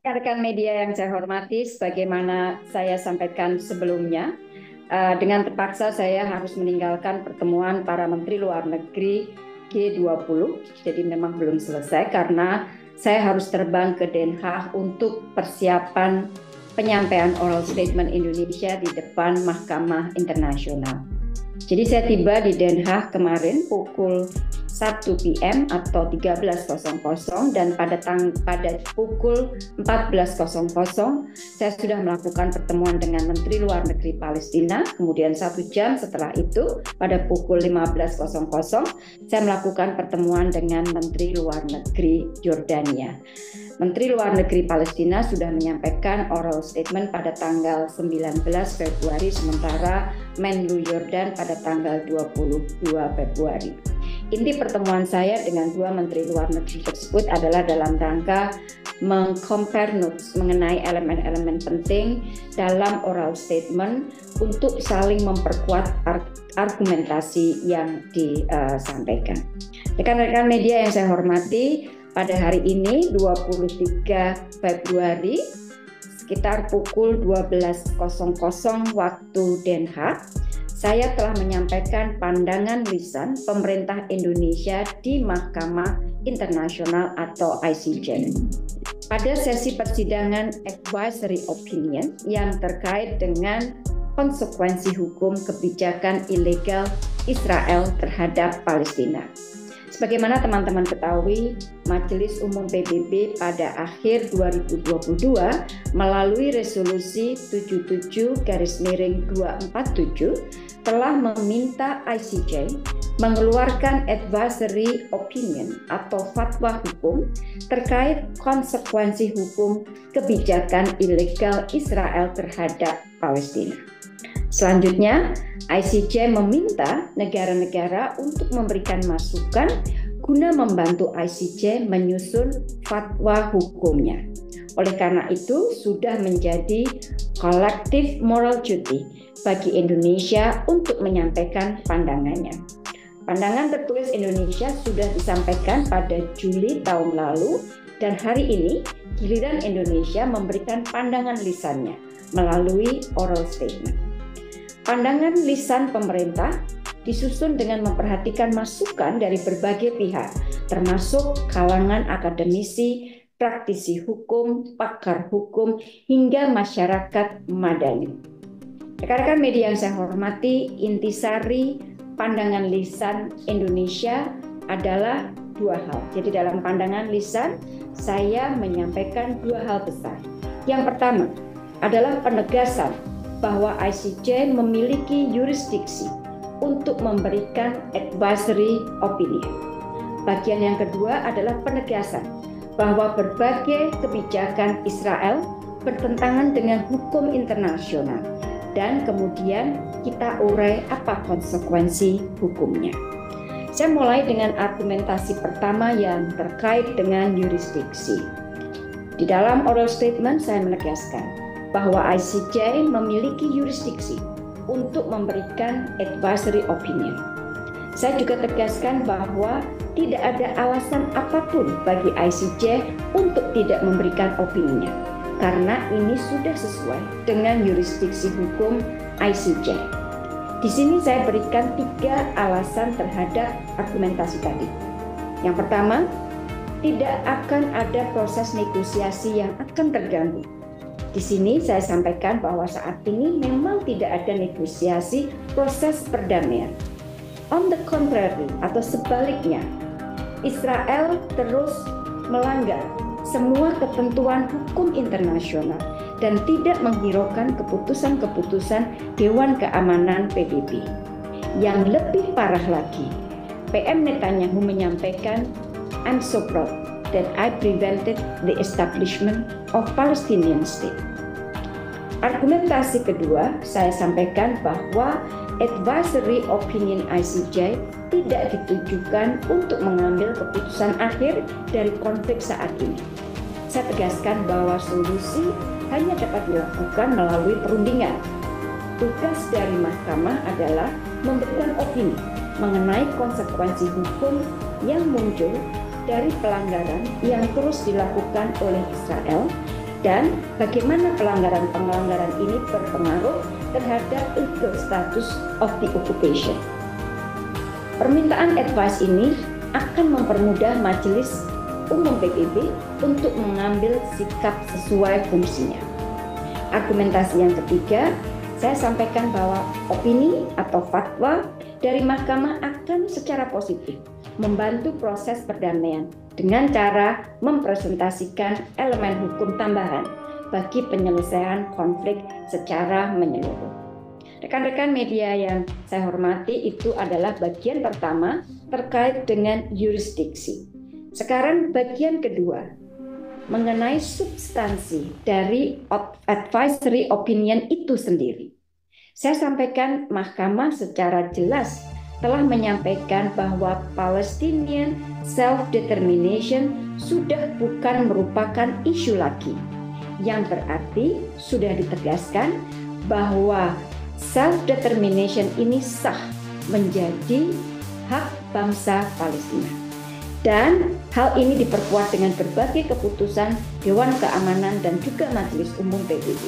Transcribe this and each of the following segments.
Rekan-rekan media yang saya hormati, sebagaimana saya sampaikan sebelumnya, dengan terpaksa saya harus meninggalkan pertemuan para Menteri Luar Negeri G20. Jadi memang belum selesai karena saya harus terbang ke Den Haag untuk persiapan penyampaian oral statement Indonesia di depan Mahkamah Internasional. Jadi saya tiba di Den Haag kemarin pukul 1 PM atau 13.00 dan pada pukul 14.00 saya sudah melakukan pertemuan dengan Menteri Luar Negeri Palestina. Kemudian 1 jam setelah itu pada pukul 15.00 saya melakukan pertemuan dengan Menteri Luar Negeri Yordania. Menteri Luar Negeri Palestina sudah menyampaikan oral statement pada tanggal 19 Februari, sementara Menlu Yordan pada tanggal 22 Februari. Inti pertemuan saya dengan dua Menteri Luar Negeri tersebut adalah dalam rangka meng-compare notes mengenai elemen-elemen penting dalam oral statement untuk saling memperkuat argumentasi yang disampaikan. Rekan-rekan media yang saya hormati, pada hari ini 23 Februari sekitar pukul 12.00 waktu Den Haag, saya telah menyampaikan pandangan lisan pemerintah Indonesia di Mahkamah Internasional atau ICJ. Pada sesi persidangan advisory opinion yang terkait dengan konsekuensi hukum kebijakan ilegal Israel terhadap Palestina. Sebagaimana teman-teman ketahui, Majelis Umum PBB pada akhir 2022 melalui resolusi 77/247 telah meminta ICJ mengeluarkan advisory opinion atau fatwa hukum terkait konsekuensi hukum kebijakan ilegal Israel terhadap Palestina. Selanjutnya, ICJ meminta negara-negara untuk memberikan masukan guna membantu ICJ menyusun fatwa hukumnya. Oleh karena itu, sudah menjadi collective moral duty bagi Indonesia untuk menyampaikan pandangannya. Pandangan tertulis Indonesia sudah disampaikan pada Juli tahun lalu dan hari ini giliran Indonesia memberikan pandangan lisannya melalui oral statement. Pandangan lisan pemerintah disusun dengan memperhatikan masukan dari berbagai pihak, termasuk kalangan akademisi, praktisi hukum, pakar hukum, hingga masyarakat madani. Rekan-rekan media yang saya hormati, intisari pandangan lisan Indonesia adalah dua hal. Jadi dalam pandangan lisan, saya menyampaikan dua hal besar. Yang pertama adalah penegasan bahwa ICJ memiliki yurisdiksi untuk memberikan advisory opinion. Bagian yang kedua adalah penegasan bahwa berbagai kebijakan Israel bertentangan dengan hukum internasional dan kemudian kita urai apa konsekuensi hukumnya. Saya mulai dengan argumentasi pertama yang terkait dengan yurisdiksi. Di dalam oral statement saya menegaskan bahwa ICJ memiliki yurisdiksi untuk memberikan advisory opinion. Saya juga tegaskan bahwa tidak ada alasan apapun bagi ICJ untuk tidak memberikan opininya, karena ini sudah sesuai dengan yurisdiksi hukum ICJ. Di sini saya berikan 3 alasan terhadap argumentasi tadi. Yang pertama, tidak akan ada proses negosiasi yang akan terganggu. Di sini saya sampaikan bahwa saat ini memang tidak ada negosiasi proses perdamaian. On the contrary, atau sebaliknya, Israel terus melanggar semua ketentuan hukum internasional dan tidak menghiraukan keputusan-keputusan Dewan Keamanan PBB. Yang lebih parah lagi, PM Netanyahu menyampaikan, "I'm so proud that I prevented the establishment of Palestinian state." Argumentasi kedua, saya sampaikan bahwa advisory opinion ICJ tidak ditujukan untuk mengambil keputusan akhir dari konflik saat ini. Saya tegaskan bahwa solusi hanya dapat dilakukan melalui perundingan. Tugas dari mahkamah adalah memberikan opini mengenai konsekuensi hukum yang muncul dari pelanggaran yang terus dilakukan oleh Israel dan bagaimana pelanggaran-pelanggaran ini berpengaruh terhadap legal status of the occupation. Permintaan advice ini akan mempermudah Majelis Umum PBB untuk mengambil sikap sesuai fungsinya. Argumentasi yang ketiga, saya sampaikan bahwa opini atau fatwa dari mahkamah akan secara positif membantu proses perdamaian dengan cara mempresentasikan elemen hukum tambahan bagi penyelesaian konflik secara menyeluruh. Rekan-rekan media yang saya hormati, itu adalah bagian pertama terkait dengan yurisdiksi. Sekarang bagian kedua mengenai substansi dari advisory opinion itu sendiri. Saya sampaikan mahkamah secara jelas telah menyampaikan bahwa Palestinian self-determination sudah bukan merupakan isu lagi, yang berarti sudah ditegaskan bahwa self-determination ini sah menjadi hak bangsa Palestina. Dan hal ini diperkuat dengan berbagai keputusan Dewan Keamanan dan juga Majelis Umum PBB.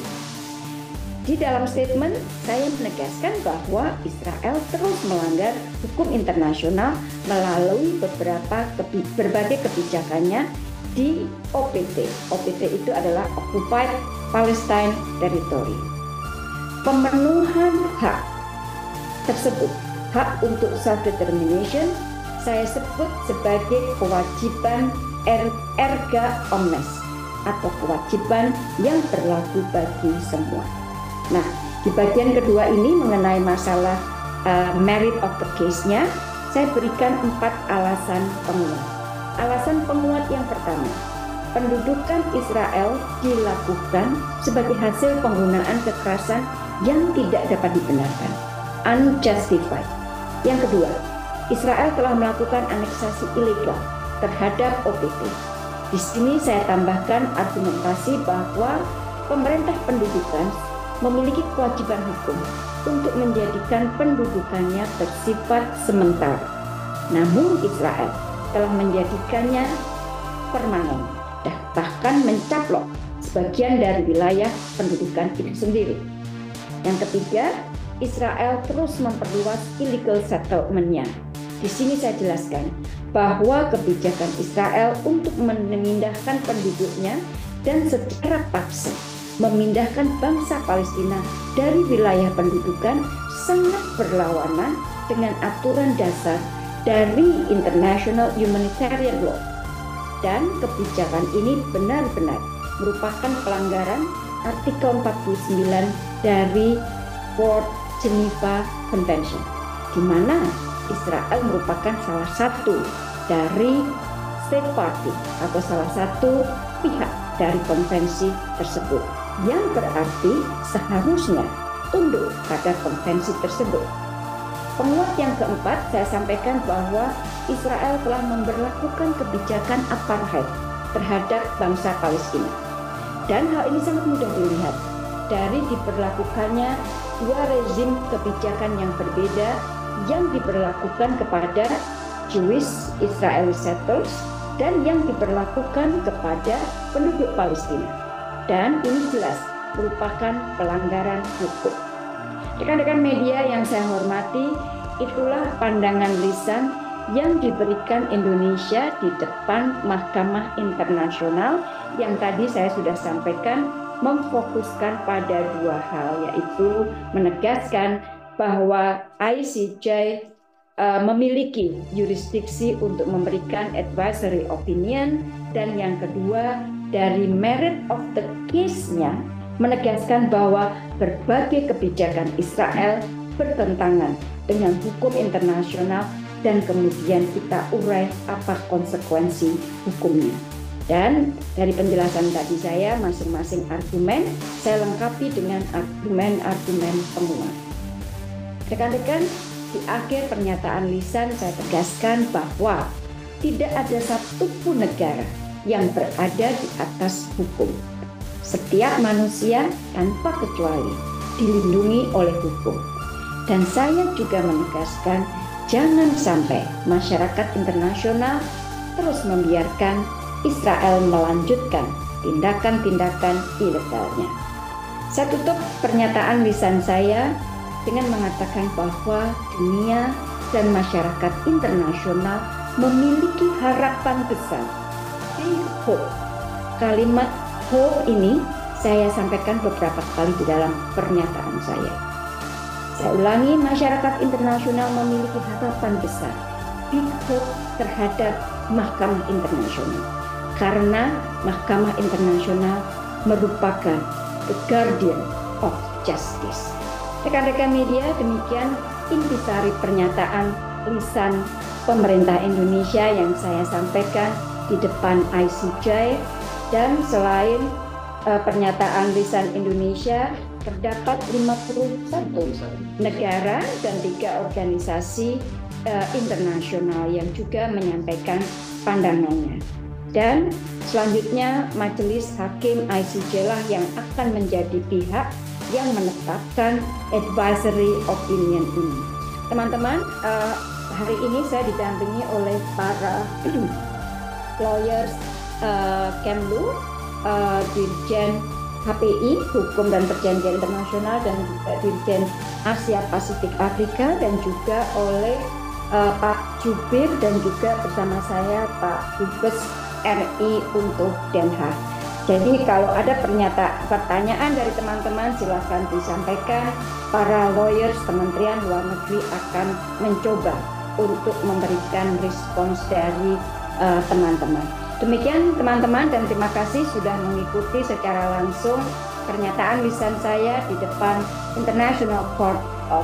Di dalam statement, saya menegaskan bahwa Israel terus melanggar hukum internasional melalui berbagai kebijakannya di OPT. OPT itu adalah Occupied Palestine Territory. Pemenuhan hak tersebut, hak untuk self-determination, saya sebut sebagai kewajiban erga omnes atau kewajiban yang berlaku bagi semua. Nah, di bagian kedua ini mengenai masalah merit of the case-nya, saya berikan 4 alasan penguat. Alasan penguat yang pertama, pendudukan Israel dilakukan sebagai hasil penggunaan kekerasan yang tidak dapat dibenarkan, unjustified. Yang kedua, Israel telah melakukan aneksasi ilegal terhadap OPT. Di sini saya tambahkan argumentasi bahwa pemerintah pendudukan memiliki kewajiban hukum untuk menjadikan pendudukannya bersifat sementara. Namun Israel telah menjadikannya permanen dan bahkan mencaplok sebagian dari wilayah pendudukan itu sendiri. Yang ketiga, Israel terus memperluas illegal settlement-nya. Di sini saya jelaskan bahwa kebijakan Israel untuk memindahkan penduduknya dan secara paksa memindahkan bangsa Palestina dari wilayah pendudukan sangat berlawanan dengan aturan dasar dari International Humanitarian Law. Dan kebijakan ini benar-benar merupakan pelanggaran artikel 49 dari Port Geneva Convention, di mana Israel merupakan salah satu dari state party atau salah satu pihak dari konvensi tersebut, yang berarti seharusnya tunduk pada konvensi tersebut. Penguat yang keempat, saya sampaikan bahwa Israel telah memberlakukan kebijakan apartheid terhadap bangsa Palestina. Dan hal ini sangat mudah dilihat dari diberlakukannya 2 rezim kebijakan yang berbeda yang diberlakukan kepada Jewish Israeli settlers dan yang diberlakukan kepada penduduk Palestina. Dan ini jelas merupakan pelanggaran hukum. Rekan-rekan media yang saya hormati, itulah pandangan lisan yang diberikan Indonesia di depan Mahkamah Internasional yang tadi saya sudah sampaikan memfokuskan pada 2 hal, yaitu menegaskan bahwa ICJ memiliki yurisdiksi untuk memberikan advisory opinion, dan yang kedua dari merit of the case-nya menegaskan bahwa berbagai kebijakan Israel bertentangan dengan hukum internasional dan kemudian kita urai apa konsekuensi hukumnya. Dan dari penjelasan tadi saya, masing-masing argumen saya lengkapi dengan argumen-argumen penguat. Rekan-rekan, di akhir pernyataan lisan saya tegaskan bahwa tidak ada satupun negara yang berada di atas hukum. Setiap manusia tanpa kecuali dilindungi oleh hukum. Dan saya juga menegaskan jangan sampai masyarakat internasional terus membiarkan Israel melanjutkan tindakan-tindakan ilegalnya. Saya tutup pernyataan lisan saya dengan mengatakan bahwa dunia dan masyarakat internasional memiliki harapan besar. Big hope. Kalimat hope ini saya sampaikan beberapa kali di dalam pernyataan saya. Saya ulangi, masyarakat internasional memiliki harapan besar. Big hope terhadap Mahkamah Internasional. Karena Mahkamah Internasional merupakan the guardian of justice. Rekan-rekan media, demikian intisari pernyataan lisan pemerintah Indonesia yang saya sampaikan di depan ICJ. Dan selain pernyataan lisan Indonesia, terdapat 51 negara dan 3 organisasi internasional yang juga menyampaikan pandangannya. Dan selanjutnya Majelis Hakim ICJ lah yang akan menjadi pihak yang menetapkan advisory opinion ini. Teman-teman, hari ini saya didampingi oleh para lawyers Kemlu, Dirjen HPI, Hukum dan Perjanjian Internasional, dan juga Dirjen Asia Pasifik Afrika, dan juga oleh Pak Jubir, dan juga bersama saya Pak Dubes RI untuk Den Haag. Jadi kalau ada pertanyaan dari teman-teman silakan disampaikan. Para lawyers Kementerian Luar Negeri akan mencoba untuk memberikan respons dari teman-teman. Demikian teman-teman, dan terima kasih sudah mengikuti secara langsung pernyataan lisan saya di depan International Court of